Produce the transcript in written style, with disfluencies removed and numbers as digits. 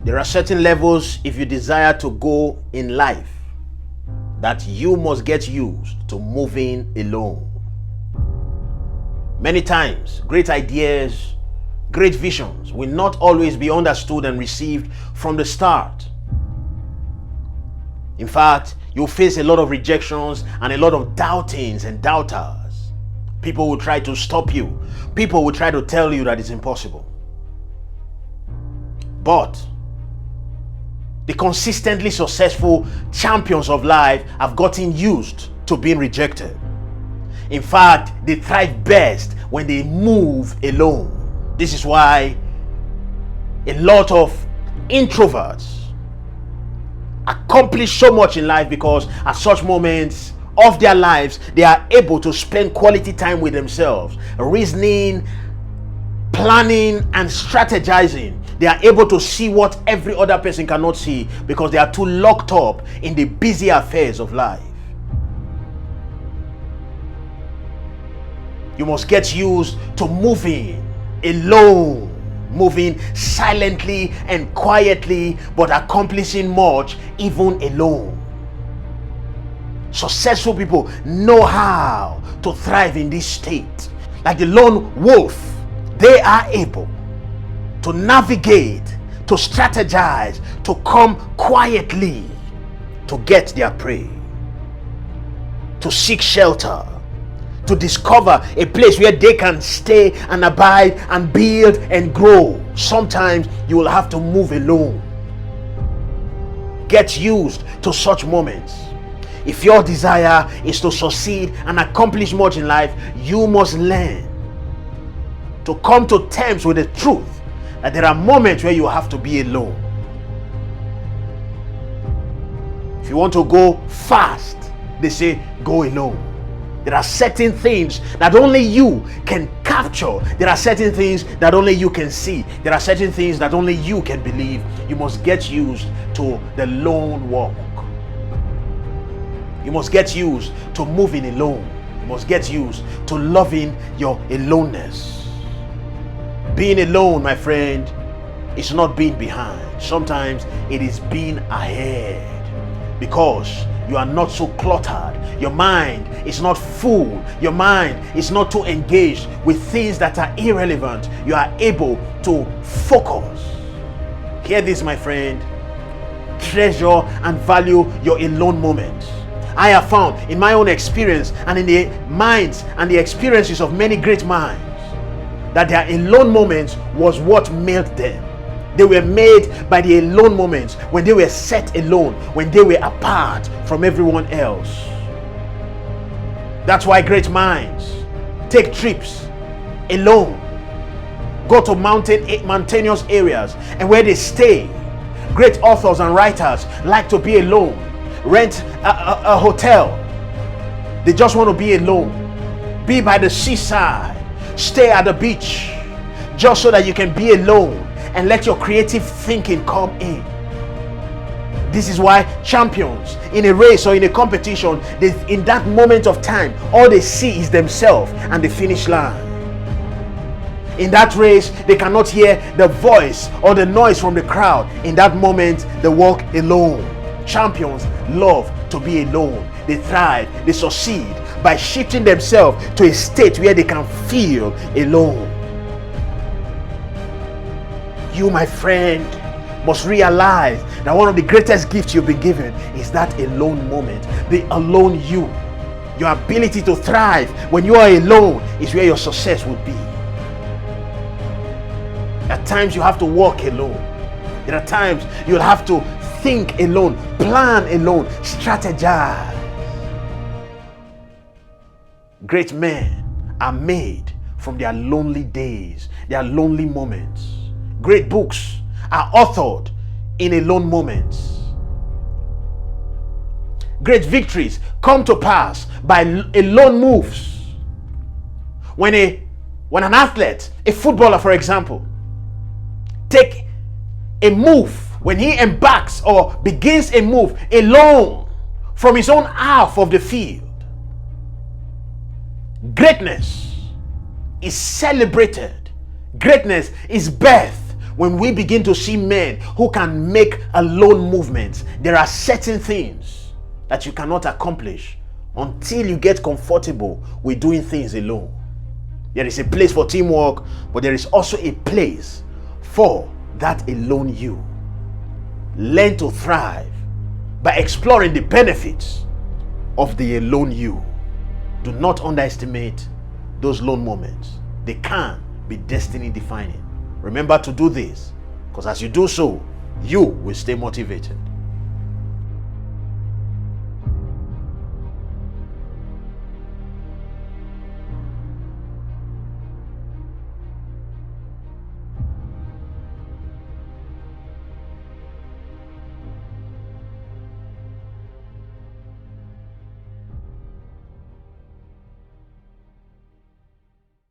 There are certain levels if you desire to go in life that you must get used to moving alone. Many times, great ideas, great visions will not always be understood and received from the start. In fact, you'll face a lot of rejections and a lot of doubtings and doubters. People will try to stop you. People will try to tell you that it's impossible. But the consistently successful champions of life have gotten used to being rejected. In fact, they thrive best when they move alone. This is why a lot of introverts accomplish so much in life, because at such moments of their lives, they are able to spend quality time with themselves, reasoning, planning, and strategizing. They are able to see what every other person cannot see because they are too locked up in the busy affairs of life. You must get used to moving alone, moving silently and quietly, but accomplishing much even alone. Successful people know how to thrive in this state. Like the lone wolf, they are able to navigate, to strategize, to come quietly to get their prey, to seek shelter, to discover a place where they can stay and abide and build and grow. Sometimes you will have to move alone. Get used to such moments. If your desire is to succeed and accomplish much in life, you must learn to come to terms with the truth that there are moments where you have to be alone. If you want to go fast, they say go alone. There are certain things that only you can capture. There are certain things that only you can see. There are certain things that only you can believe. You must get used to the lone walk. You must get used to moving alone. You must get used to loving your aloneness. Being alone, my friend, is not being behind. Sometimes it is being ahead, because you are not so cluttered. Your mind is not full. Your mind is not too engaged with things that are irrelevant. You are able to focus. Hear this, my friend. Treasure and value your alone moments. I have found in my own experience and in the minds and the experiences of many great minds that their alone moments was what made them. They were made by the alone moments, when they were set alone, when they were apart from everyone else. That's why great minds take trips alone, go to mountainous areas, and where they stay. Great authors and writers like to be alone, rent a hotel. They just want to be alone, be by the seaside, stay at the beach, just so that you can be alone and let your creative thinking come in. This is why champions in a race or in a competition, in that moment of time, all they see is themselves and the finish line. In that race, they cannot hear the voice or the noise from the crowd. In that moment, they walk alone. Champions love to be alone. They thrive, they succeed by shifting themselves to a state where they can feel alone. You, my friend, must realize that one of the greatest gifts you've been given is that alone moment, the alone you. Your ability to thrive when you are alone is where your success will be. At times you have to walk alone. There are times you'll have to think alone, plan alone, strategize. Great men are made from their lonely days, their lonely moments. Great books are authored in alone moments. Great victories come to pass by alone moves. When an athlete, a footballer for example, take a move, when he embarks or begins a move alone from his own half of the field, greatness is celebrated. Greatness is birthed When we begin to see men who can make alone movements, there are certain things that you cannot accomplish until you get comfortable with doing things alone. There is a place for teamwork, but there is also a place for that alone you. Learn to thrive by exploring the benefits of the alone you. Do not underestimate those lone moments. They can be destiny defining. Remember to do this, because as you do so, you will stay motivated.